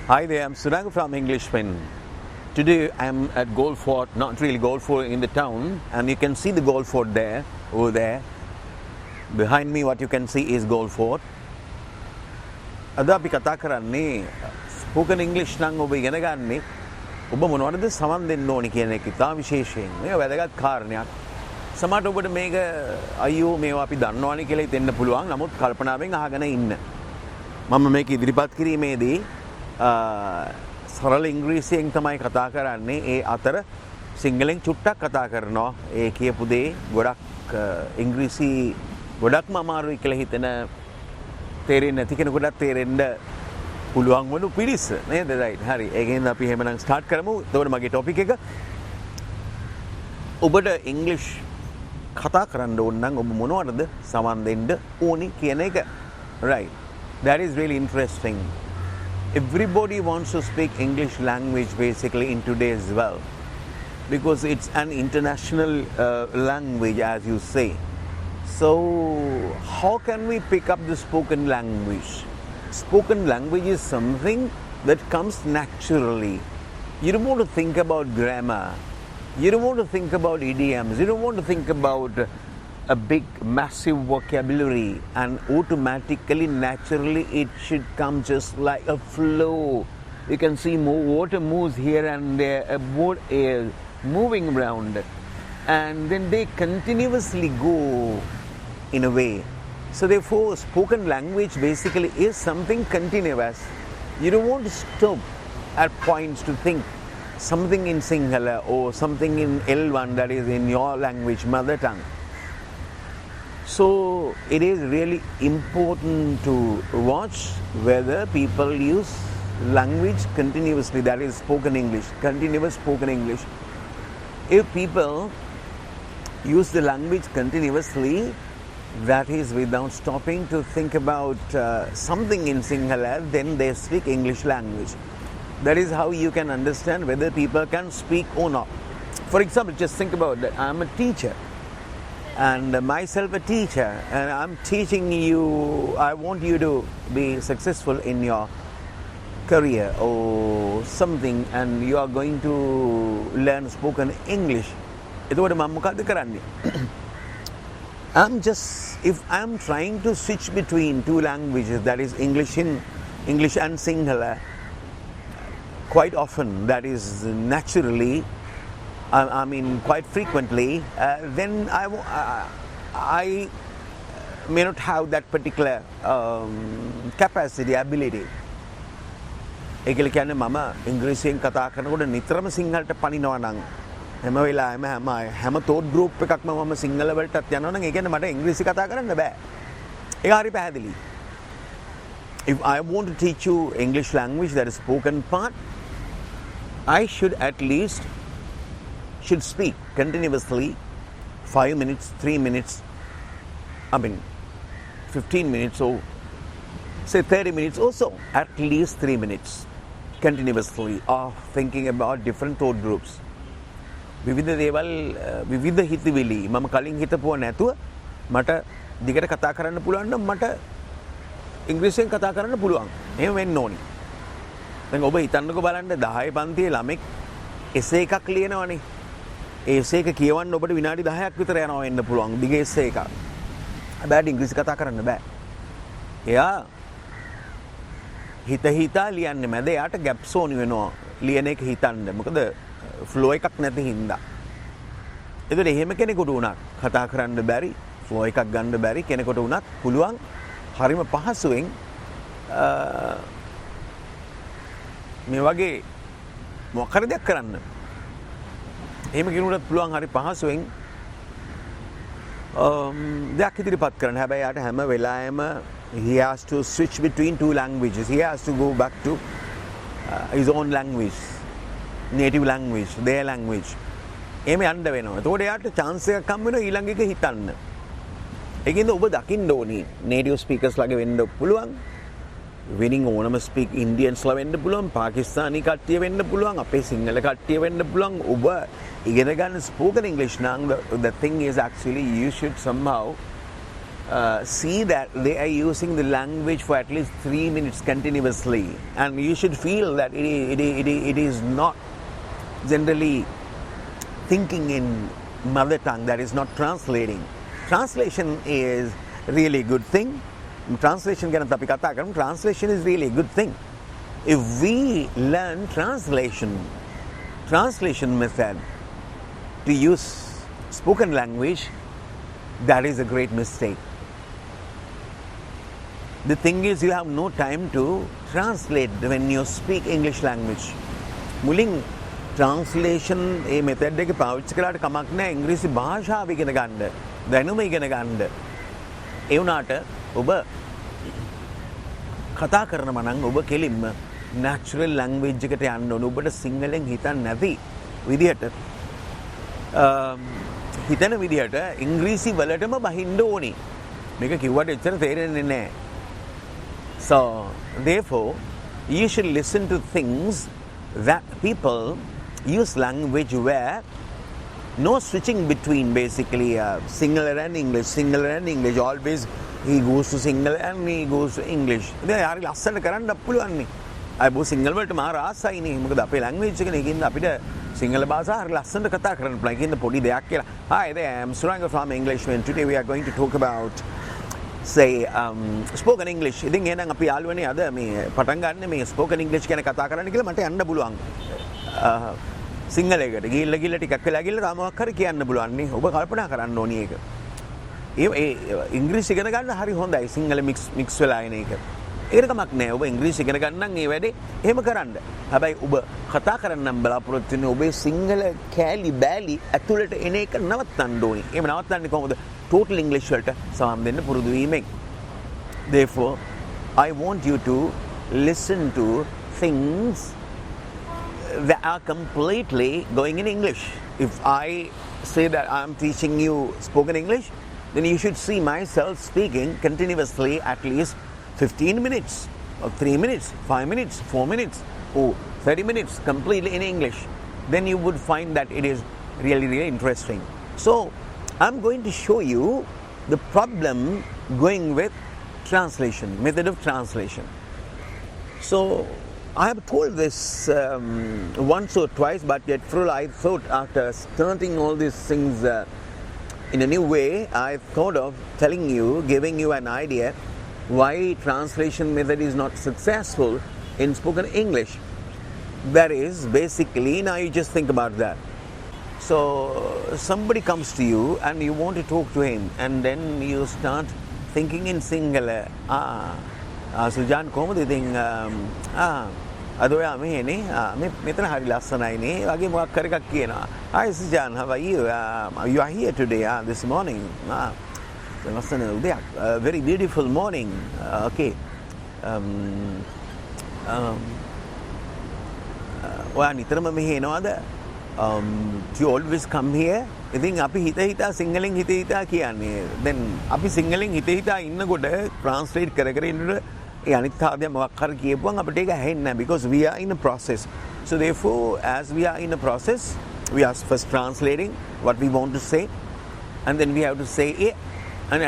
Hi there, I'm Surang from Englishman. Today I'm at Gold Fort, not really Gold Fort in the town, and you can see the Gold Fort there, over there. Behind me what you can see is Gold Fort. අද අපි කතා කරන්නේ spoken English නම් ඔබ ඉගෙන ගන්නේ ඔබ මොනවද සමන් දෙන්න ඕනි කියන එක ඉතා විශේෂයෙන්. මේක වැදගත් කාරණයක්. සමහරට ඔබට මේක අයියෝ මේවා අපි දන්නවනේ කියලා හිතෙන්න පුළුවන්. නමුත් කල්පනාවෙන් අහගෙන ඉන්න. මම මේක ඉදිරිපත් කිරීමේදී සරල ඉංග්‍රීසියෙන් තමයි කතා කරන්නේ. ඒ අතර සිංහලෙන් චුට්ටක් කතා කරනවා. ඒ කියපු දේ ගොඩක් ඉංග්‍රීසි ගොඩක්ම අමාරුයි කියලා හිතන තේරෙන්නේ නැති කෙනෙකුට තේරෙන්න පුළුවන් වුණු පිරිස නේද? රයිට්. හරි. ඒකෙන් අපි එහෙමනම් ස්ටාර්ට් කරමු. එතකොට මගේ ටොපික් එක ඔබට ඉංග්‍රීසි කතා කරන්න ඕන නම් ඔබ මොනවටද සමන් දෙන්න ඕනි කියන එක. Right. That is really interesting. Everybody wants to speak English language basically in today's world because it's an international language, as you say. So how can we pick up the spoken language? Spoken language is something that comes naturally. You don't want to think about grammar. You don't want to think about idioms. You don't want to think about a big, massive vocabulary, and automatically, naturally, it should come just like a flow. You can see water moves here and there, a boat is moving around, and then they continuously go in a way. So therefore, spoken language basically is something continuous. You don't want to stop at points to think something in Sinhala or something in L1, that is in your language, mother tongue. So it is really important to watch whether people use language continuously, that is spoken English, continuous spoken English. If people use the language continuously, that is without stopping to think about something in Sinhala, then they speak English language. That is how you can understand whether people can speak or not. For example, just think about that. I'm a teacher and myself a teacher, and I'm teaching you, I want you to be successful in your career or something, and you are going to learn spoken English. එතකොට මම මොකද්ද කරන්නේ? If I'm trying to switch between two languages, that is English and Sinhala, quite often, that is naturally, I mean quite frequently, then I may not have that particular capacity, ability. ඒකල කියන්නේ මම ඉංග්‍රීසියෙන් කතා කරනකොට නිතරම සිංහලට පනිනවා නම් හැම වෙලාවෙම හැම තෝට් ගෲප් එකක්ම මම සිංහල වලටත් යනවා නම් ඒ කියන්නේ මට ඉංග්‍රීසි කතා කරන්න බෑ. ඒක හරි පැහැදිලි. If I want to teach you English language, that is spoken part, I should at least speak continuously 5 minutes, 3 minutes, 15 minutes or say 30 minutes or so, at least 3 minutes continuously of thinking about different thought groups. විවිධ දේවල් විවිධ හිතවිලි මම කලින් හිතපුවා නැතුව මට දිගට කතා කරන්න පුළුවන් නම් මට ඉංග්‍රීසියෙන් කතා කරන්න පුළුවන්. එහෙම වෙන්න ඕනි. දැන් ඔබ හිතන්නකෝ බලන්න 10 පන්තියේ ළමෙක් එසේ එකක් ලියනවනේ. ඒ එසේ එක කියවන්න ඔබට විනාඩි 10ක් විතර යනවා වෙන්න පුළුවන්. දිගේ එසේ එකක්. හැබැයි ඉංග්‍රීසි කතා කරන්න බෑ. එයා හිතා ලියන්නේ මැද එයාට ගැප්ස් ඕනි වෙනවා ලියන එක හිතන්න. මොකද ෆ්ලෝ එකක් නැති හින්දා. ඒතකොට එහෙම කෙනෙකුට උනත් කතා කරන්න බැරි, ෆ්ලෝ එකක් ගන්න බැරි කෙනෙකුට උනත් පුළුවන් හරිම පහසුවෙන් මේ වගේ මොකක් හරි දෙයක් කරන්න. එහෙම කෙනෙකුට පුළුවන් හරි පහසුවෙන් දෙයක් ඉදිරිපත් කරන්න. හැබැයි යාට හැම වෙලාවෙම he has to switch between two languages. He has to go back to his own language, native language, their language. එහෙම යන්න වෙනවා. එතකොට යාට chance එකක් හම් වෙනවා ඊළඟ එක හිතන්න. ඒකින්ද ඔබ දකින්න ඕනි native speakers ලාගේ වෙන්න පුළුවන්. winning ඕනම speak Indians ලා වෙන්න පුළුවන්, පාකිස්තානි කට්ටිය වෙන්න පුළුවන්, අපේ සිංහල කට්ටිය වෙන්න පුළුවන්. ඔබ ඉගෙන ගන්න spoken English නම් the thing is actually you should somehow see that they are using the language for at least 3 minutes continuously, and you should feel that it is not generally thinking in mother tongue, that is not translating. Translation is really good thing. Translation translation is really a good thing. If we learn translation method to use spoken language, that is a great mistake. The thing is, you have no time to translate when you speak English language. මුලින් translation ඒ method එක පාවිච්චි කළාට කමක් නැහැ ඉංග්‍රීසි භාෂාව ඉගෙන ගන්න, දැනුම ඉගෙන ගන්න. ඒ වුණාට ඔබ කතා කරනවා නම් ඔබ කෙලින්ම natural language එකට යන්න ඕන. ඔබට සිංහලෙන් හිතන්න නැති විදිහට හිතන විදිහට ඉංග්‍රීසි වලටම බහින්න ඕනි. මේක කිව්වට එච්චර තේරෙන්නේ නැහැ. So therefore you should listen to things that people use language where no switching between basically Sinhala and English. Always he goes to Sinhala and he goes to English. They are ලස්සන කරන්න පුළුවන් නේ. අය බෝ සිංහල වලට මාර ආසයි නේ. මොකද අපේ language එක නේ කියන්න අපිට සිංහල භාෂාව හරි ලස්සනට කතා කරන්න පුළුවන්. කියන්න පොඩි දෙයක් කියලා. Hi there, I'm Suranga from English, and today we are going to talk about say spoken English. ඉතින් එහෙනම් අපි යාළුවනේ අද මේ පටන් ගන්න මේ spoken English ගැන කතා කරන්න කියලා මට යන්න පුළුවන්. සිංහලයකට ගිහිල්ලා ටිකක් වෙලා ගිහිල්ලා රාමයක් හරි කියන්න පුළුවන් නේ. ඔබ කල්පනා කරන්න ඕනි ඒක. ඒ ඉංග්‍රීසි ඉගෙන ගන්න හරි හොඳයි සිංහල මික්ස් වෙලා එන එක. ඒකට කමක් නැහැ. ඔබ ඉංග්‍රීසි ඉගෙන ගන්න නම් ඒ වැඩේ එහෙම කරන්න. හැබැයි ඔබ කතා කරන්න නම් බලාපොරොත්තු වෙන්නේ ඔබේ සිංහල කෑලි බෑලි ඇතුළට එන එක නවත්තන්න ඕනි. එහෙම නවත්තන්නේ කොහොමද? Total English වලට සමම් දෙන්න පුරුදු වීමෙන්. Therefore, I want you to listen to things that are completely going in English. If I say that I'm teaching you spoken English, then you should see myself speaking continuously at least 15 minutes, or 3 minutes, 5 minutes, 4 minutes, or 30 minutes completely in English. Then you would find that it is really, really interesting. So, I'm going to show you the problem going with translation, method of translation. So, I have told this once or twice, but yet I thought after starting all these things in a new way, I thought of telling you, giving you an idea why translation method is not successful in spoken English. That is basically, now you just think about that. So somebody comes to you and you want to talk to him, and then you start thinking in Sinhala. Sujan කොහොමද ඉතින් අද ඔයා මෙහෙනේ මෙතන හරි ලස්සනයි නේ වගේ මොකක් කර එකක් කියනවා. Hi Sujan, how are you? You are here today this morning. ලස්සන උදයක්. Very beautiful morning. Okay. ඔයා නිතරම මෙහෙ එනවද? Do you always come here? ඉතින් අපි හිතා සිංහලෙන් හිතා කියන්නේ. Then අපි සිංහලෙන් හිතා ඉන්නකොට translate කර ඉන්නකොට ඒ අනිත් ආදිය මොකක් හරි කියපුවම අපිට ඒක ඇහෙන්නේ නැහැ, because we are in a process. So therefore, as we are in a process, we are first translating what we want to say, and then we have to say it. And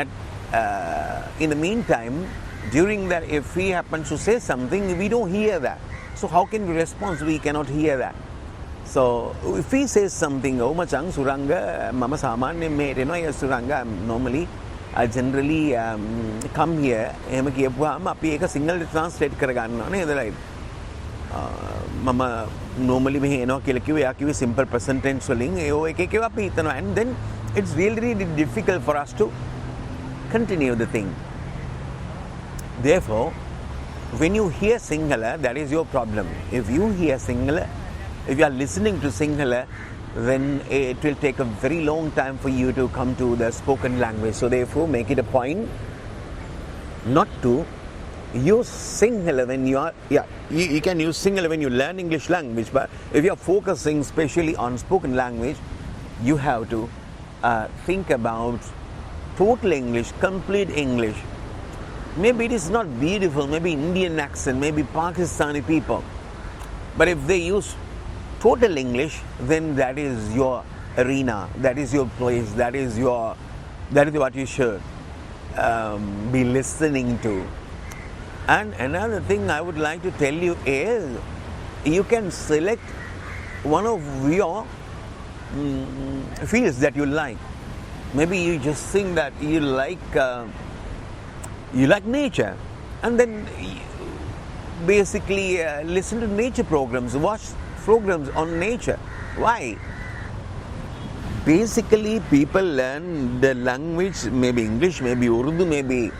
in the meantime, during that, if he happens to say something, we don't hear that. So how can we respond? We cannot hear that. So if he says something, oh macang Suranga, mama samanne me reno ya Suranga, normally I generally come here එහෙම කියපුවාම අපි ඒක සිංහලට translate කරගන්නවා නේද? right? මම normally මෙහෙ එනවා කියලා කිව්වේ එයා කිව්වේ simple present tense වලින් ඒ එක එක අපි හිතනවා, and then it's really, really difficult for us to continue the thing. Therefore, when you hear Sinhala, that is your problem. If you hear Sinhala, if you are listening to Sinhala, then it will take a very long time for you to come to the spoken language. So therefore, make it a point not to use Sinhala when you are, you can use Sinhala when you learn English language, but if you are focusing especially on spoken language, you have to think about total English, complete English. Maybe it is not beautiful, maybe Indian accent, maybe Pakistani people, but if they use total English, then that is your arena, that is your place, that is what you should be listening to. And another thing I would like to tell you is, you can select one of your fields that you like. Maybe you just think that you like nature, and then basically listen to nature programs, watch programs on nature. Why? Basically, people learn the language, maybe English, maybe Urdu, maybe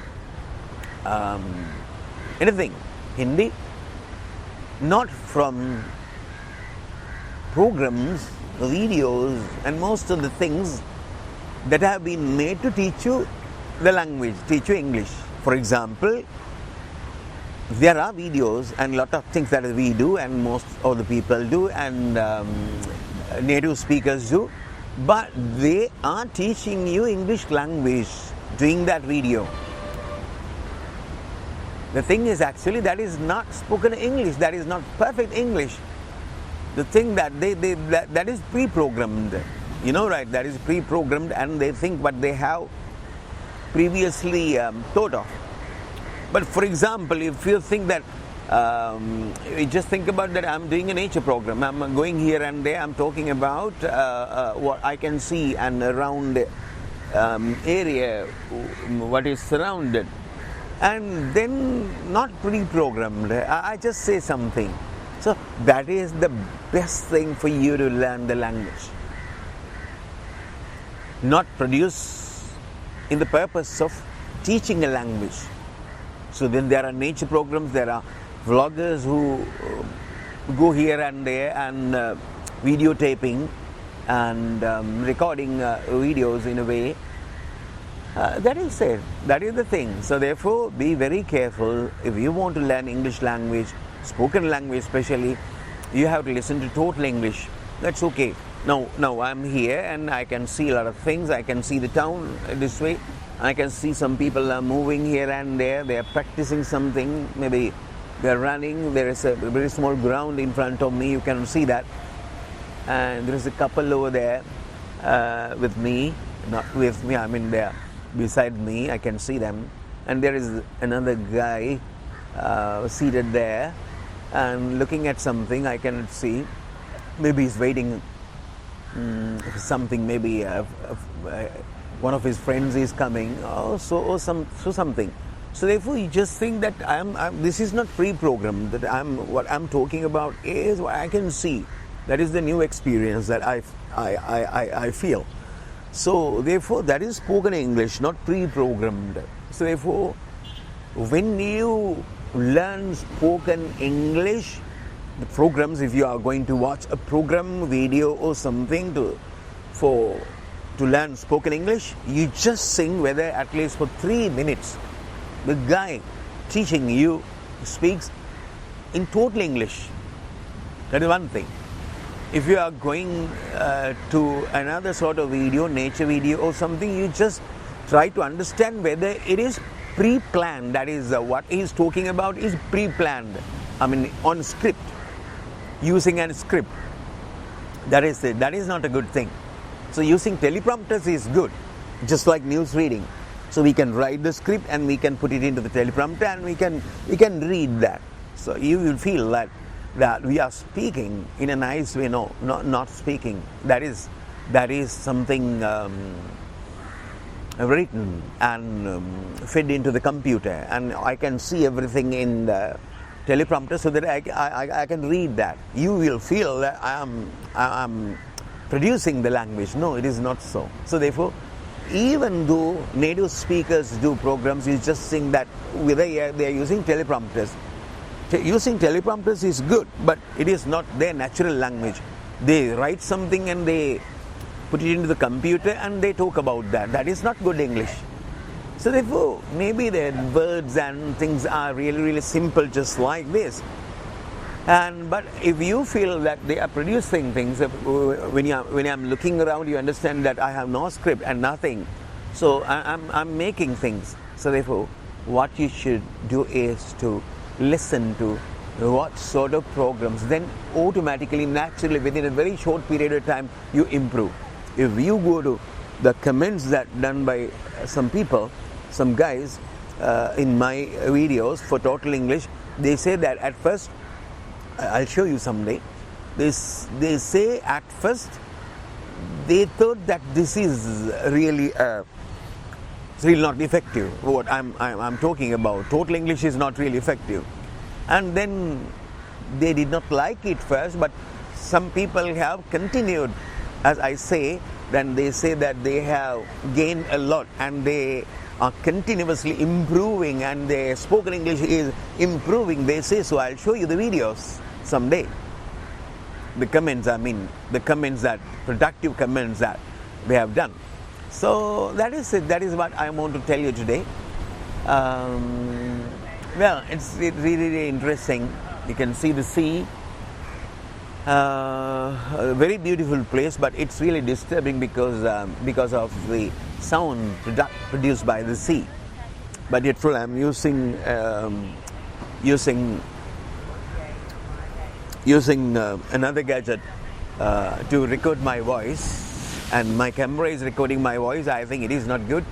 anything, Hindi, not from programs, videos, and most of the things that have been made to teach you the language, teach you English. For example, there are videos and lot of things that we do, and most of the people do, and native speakers do, but they are teaching you English language doing that video. The thing is, actually, that is not spoken English, that is not perfect English. The thing that that is pre-programmed, right? That is pre-programmed, and they think what they have previously thought of. But for example, if you think that, you just think about that, I'm doing a nature program, I'm going here and there, I'm talking about what I can see and around area, what is surrounded. And then not pre-programmed, I just say something. So that is the best thing for you to learn the language. Not produce in the purpose of teaching a language. So then there are nature programs, there are vloggers who go here and there and videotaping and recording videos in a way. That is it. That is the thing. So therefore, be very careful. If you want to learn English language, spoken language especially, you have to listen to total English. That's okay. Now I'm here and I can see a lot of things. I can see the town this way. I can see some people are moving here and there. They are practicing something. Maybe they are running. There is a very small ground in front of me. You can see that. And there is a couple over there with me. Not with me, I mean they are beside me. I can see them. And there is another guy seated there and looking at something. I cannot see. Maybe he's waiting for something. Maybe one of his friends is coming, or something. So therefore, you just think that this is not pre-programmed. That what I'm talking about is what I can see. That is the new experience that I feel. So therefore, that is spoken English, not pre-programmed. So therefore, when you learn spoken English, the programs, if you are going to watch a program, video or something to learn spoken English, you just sing, whether at least for 3 minutes. The guy teaching you speaks in total English. That is one thing. If you are going to another sort of video, nature video or something, you just try to understand whether it is pre-planned. That is what he is talking about is pre-planned. I mean, on script, using a script. That is it. That is not a good thing. So using teleprompters is good, just like news reading. So we can write the script and we can put it into the teleprompter and we can read that. So you will feel that we are speaking in a nice way. No, not speaking. That is something written and fed into the computer, and I can see everything in the teleprompter so that I can read that. You will feel that I am producing the language. No, it is not so. So therefore, even though native speakers do programs, you just think that whether they are using teleprompters. Using teleprompters is good, but it is not their natural language. They write something and they put it into the computer and they talk about that. That is not good English. So therefore, maybe the words and things are really, really simple, just like this. But if you feel that they are producing things, when I'm looking around, you understand that I have no script and nothing. So I'm making things. So therefore, what you should do is to listen to what sort of programs, then automatically, naturally, within a very short period of time, you improve. If you go to the comments that done by some people, some guys in my videos for Total English, they say that at first, I'll show you someday, they say at first they thought that this is really not effective. What I'm talking about, Total English is not really effective. And then they did not like it first, but some people have continued, as I say, then they say that they have gained a lot and they are continuously improving and their spoken English is improving, they say. So I'll show you the videos someday. The comments, that productive comments that they have done. So that is it. That is what I want to tell you today. Well, it's really, really interesting. You can see the sea. A very beautiful place, but it's really disturbing because of the sound produced by the sea. But yet, I'm using another gadget to record my voice, and my camera is recording my voice. I think it is not good.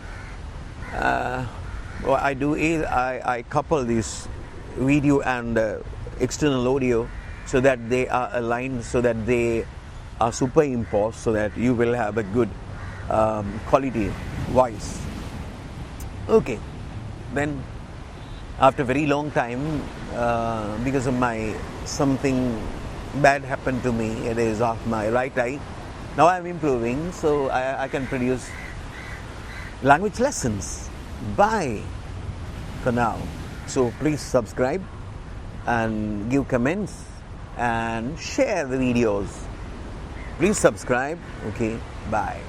What I do is I couple this video and external audio so that they are aligned, so that they are superimposed, so that you will have a good quality voice. Okay, then after a very long time, because of something bad happened to me, it is of my right eye. Now I'm improving, so I can produce language lessons. Bye for now. So please subscribe and give comments and share the videos. Please subscribe. Okay, bye.